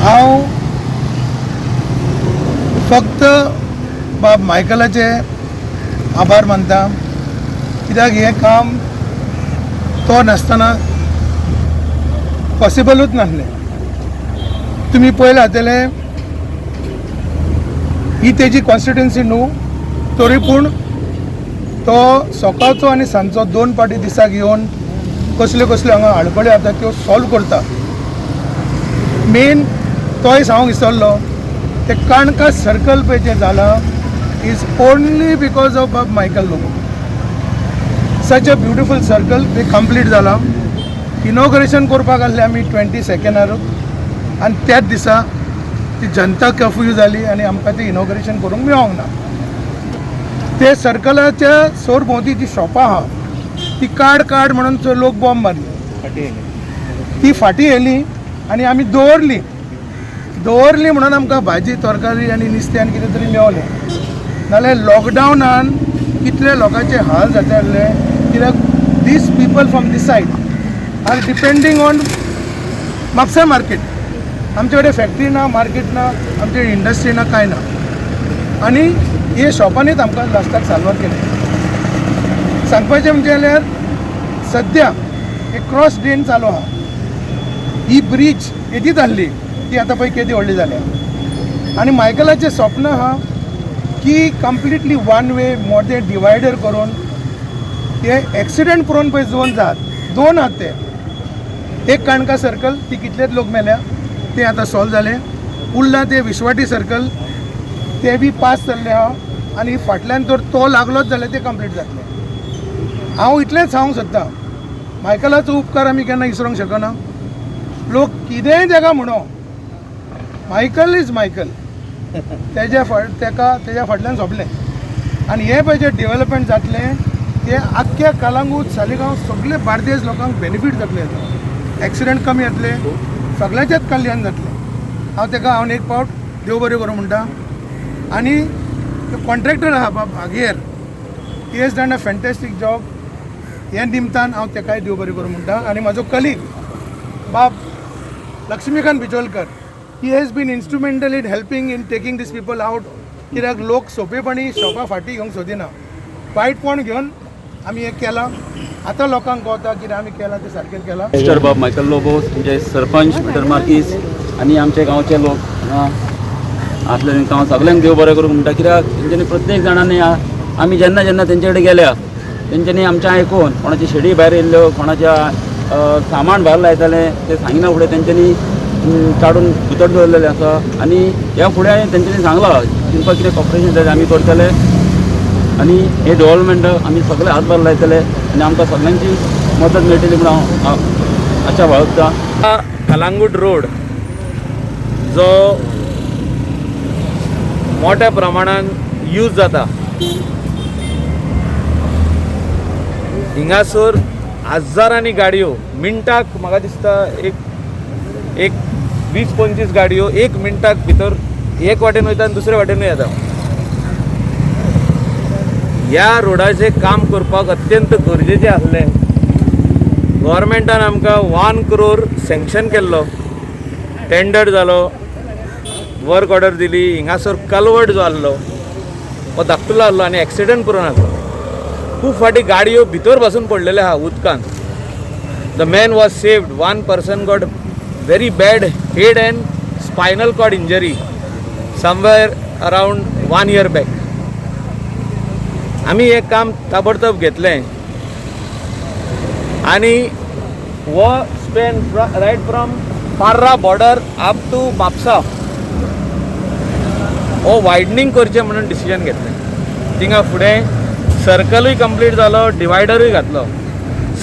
हांव फक्त बाब मायकलाचे आभार मानता, कित्याक हें काम तो नासतना पॉसिबलूच नासलें. तुमी पळयलें आसतलें ही तेजी कॉन्स्टिट्युएन्सी न्हू, तरी पूण तो सकाळचो आनी सांजचो 2 पाटी दिसाक येवन कसल्यो कसल्यो हांगा आडखळ्यो जाता त्यो सॉल्व करता. मेन तोय सांगूंक विसरलो, ते काणका सर्कल पळय जें जालां इज ओन्ली बिकॉज ऑफ बाब मायकल लोबो. सच अ ब्युटिफूल सर्कल ते कंप्लीट जालां. इनॉग्रेशन करपाक आसलें आमी 22 आनी त्याच दिसा ती जनता कर्फ्यू जाली आनी आमकां ती इनॉग्रेशन करूंक मेळोंक ना. ते सर्कलाच्या सोरभोंवती जी शॉपां आहा ती काड म्हणून थंय लोक बॉम्ब मारली, ती फाटी येयली आनी आमी दवरली म्हणून आमकां भाजी तरकारी आनी नुस्तें आनी कितें तरी मेळलें. नाल्यार लॉकडावनान कितले लोकांचे हाल जाता आसले, कित्याक these people from these side are depending on Mapusa market. आमचे कडेन फॅक्टरी ना, मार्केट ना, आमचे इंडस्ट्री ना, कांय ना. आनी हे शॉपांनीच आमकां लास्टाक साल्वार केलें. सांगपाचें म्हणजे जाल्यार सद्या एक क्रॉस ड्रेन चालू आहा. ही ब्रीज येदीच आहली ती आतां पळय केदी व्हडली जाल्या. आनी मायकलाचें स्वप्न आहा की कंप्लिटली वन वे मोटे डिवायडर करून ते एक्सिडेंट प्रोन पळय झोन जात 2 आहात ते. एक काणका सर्कल ती कितलेच लोक मेल्या ते आतां सॉल्व जालें. उरलां ते विश्वाटी सर्कल ते बी पास जाल्ले आहा आनी फाटल्यान जर तो लागलोच जाल्यार ते कंप्लीट जातलें. हांव इतलेंच सांगूंक सोदतां, मायकलाचो उपकार आमी केन्ना विसरूंक शकना. लोक कितेंय तेका म्हणो, मायकल इज मायकल. तेज्या फाटल्यान सोंपलें. आनी हें पळय जें डेवलपमेंट जातलें तें आख्ख्या कलंगूट, सालिगांव सगळे बार्देस लोकांक बेनिफीट जातलें. एक्सिडेंट कमी जातले, सगळ्याचेच कल्याण जातलें. हांव तेका हांव एक पावट देव बरें करूं म्हणटा. आनी कॉन्ट्रॅक्टर आहा बाब आगेर, he has done a fantastic job. हे निमतान हांव तेकाय देव बरें करूं म्हणटा. आनी म्हाजो कलीग बाब Laxmikant Bicholkar, he has been instrumental in helping in taking these people out. कित्याक लोक सोंपेपणी शॉपां फाटी घेवंक सोदिना. वायटपण घेवन आमी हें केलां. आतां लोकांक कळटा कितें आमी केलां तें सारकें केलां. मिस्टर बाब मायकल लोबो, म्हणजे सरपंच पीटर मार्कीस आनी आमचे गांवचे लोक आसले तांकां हांव सगळ्यांक देव बरें करूं म्हणटा. कित्याक तेंच्यांनी प्रत्येक जाणांनी आमी जेन्ना जेन्ना तेंचे कडेन गेल्या तेंच्यांनी आमचें आयकून कोणाची शेडी भायर येयल्ल्यो, कोणाच्या सामान भायर लायताले ते सांगिना फुडें तेंच्यांनी काडून भितर दवरलेलें आसा. आनी ह्या फुडें तेंच्यांनी सांगलां तुमकां कितें कॉपरेशन जाय आमी करतले आनी हे डेव्हलपमेंट आमी सगळे हातभार लायतले आनी आमकां सगळ्यांची मदत मेळटली म्हणून हांव आशा बाळगता. कलंगूट रोड जो मोठ्या प्रमाणान यूज जाता, हिंगासर हजारांनी गाडयो मिनटाक, म्हाका दिसता एक 20-25 गाडयो एक मिनटाक भितर एक वाटेन वयता आनी दुसरे वाटेनूय येता. ह्या रोडाचें काम करपाक अत्यंत गरजेचें आसलें. गव्हर्मेंटान आमकां 1 crore सँक्शन केल्लो, टेंडर जालो, वर्क ऑर्डर दिली. हिंगासर कलवट जो आसलो हो धाकटुलो आसलो आनी एक्सिडेंट प्रोन आसलो. खूब फाटी गाडयो भितर बसून पडलेले आहा उदकांत. The man was saved. 1 person got very bad head and spinal cord injury somewhere around 1 year back. आमी हे काम ताबडतोब घेतलें आनी हो span right from Parra border up to Mapusa हो वायडनींग करचें म्हणून डिसिजन घेतलें. थिंगा फुडें सर्कलूय कंप्लीट जालो, डिवायडरूय घातलो.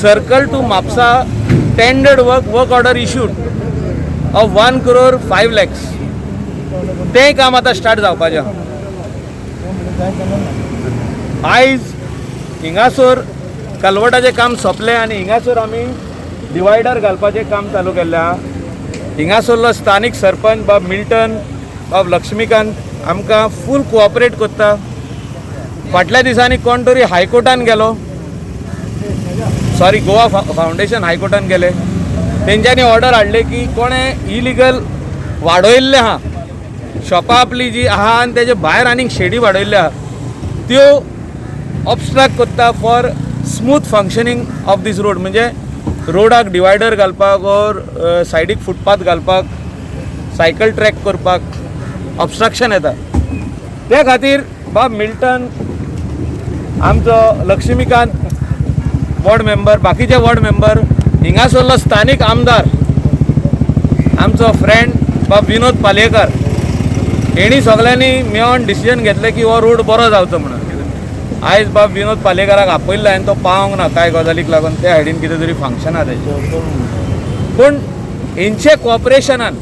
Circle to Mapusa tendered work order issued of 1 crore 5 lakhs. तें काम आतां स्टार्ट जावपाचें. आयज हिंगासर कलवटाचें काम सोंपलें आनी हिंगासर आमी डिवायडर घालपाचें काम चालू केल्लें आहा. हिंगासरलो स्थानीक सरपंच बाब मिल्टन, बाब लक्ष्मीकांत आमकां फूल कोऑपरेट करता. फाटल्या दिसांनी कोण तरी हायकोर्टान गेलो, गोवा फावंडेशन हायकोर्टान गेले. तेंच्यांनी ऑर्डर हाडले की कोणें इलिगल वाडयल्ले आहा, शॉपां आपली जी आहा आनी तेजे भायर आनीक शेडी वाडयल्ले आहा, त्यो ऑब्स्ट्रॅक्ट करता for smooth functioning of this road. म्हणजे रोडाक डिवायडर घालपाक ओर सायडीक फुटपाथ घालपाक, सायकल ट्रॅक करपाक ऑब्स्ट्रक्शन येता. त्या खातीर बाब मिल्टन, आमचो लक्ष्मीकांत वॉर्ड मेंबर, बाकीचे वॉर्ड मेंबर, हिंगासरलो स्थानीक आमदार आमचो फ्रेंड बाब विनोद पालयेकर, हेणी सगळ्यांनी मेळोन डिसिजन घेतलें की हो रोड बरो जावचो म्हणून. आयज बाब विनोद पालयेकाराक आपयल्लो हांवें, तो पावोंक ना कांय गजालीक लागून, त्या सायडीन कितें तरी फंक्शन आहा तेजें. पूण हेंचे कॉपरेशनान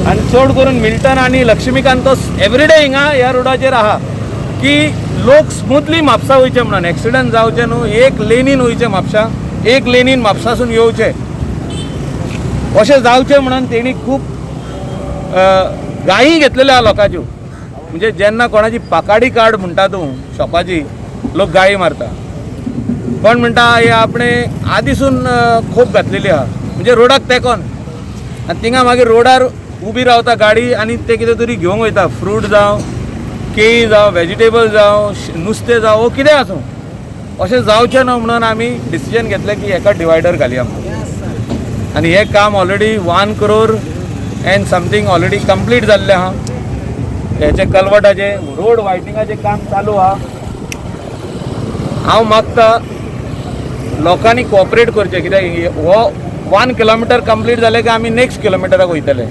आनी चड करून मिल्टन आनी लक्ष्मीकांत तो एवरीडे हिंगा ह्या रोडाचेर आहा की लोक स्मूथली म्हापसा वयचे म्हणून, एक्सिडंट जावचे न्हू, एक लेनीन वयचे म्हापसा, एक लेनीन म्हापसासून येवचे, अशें जावचें म्हणून तेणी खूब गायी घेतलेल्यो आहा लोकांच्यो. म्हणजे जेन्ना कोणाची पाकाडी कार्ड म्हणटा तूं शॉपाची, लोक गाळी मारता. कोण म्हणटा हे आपणें आदीसून खोप घातलेली आहा, म्हणजे रोडाक तेकोन, आनी थिंगा मागीर रोडार उबी रावता गाडी आनी ते कितें तरी घेवंक वयता, फ्रूट जावं, केळी जावं, व्हेजिटेबल जावं, नुस्तें जावं, वो कितें आसूं. अशें जावचें न्हू म्हणून आमी डिसिजन घेतलें की हेका डिवायडर घालया म्हणून. आनी हें काम already 1 crore end something already complete जाल्लें आहा. हेचे कलवटाचे रोड वायटिंगाचें काम चालू आहा. हांव मागता लोकांनी कॉपरेट करचें, कित्याक हो 1 kilometer कंप्लीट जालें की आमी नेक्स्ट किलोमिटराक वयतले.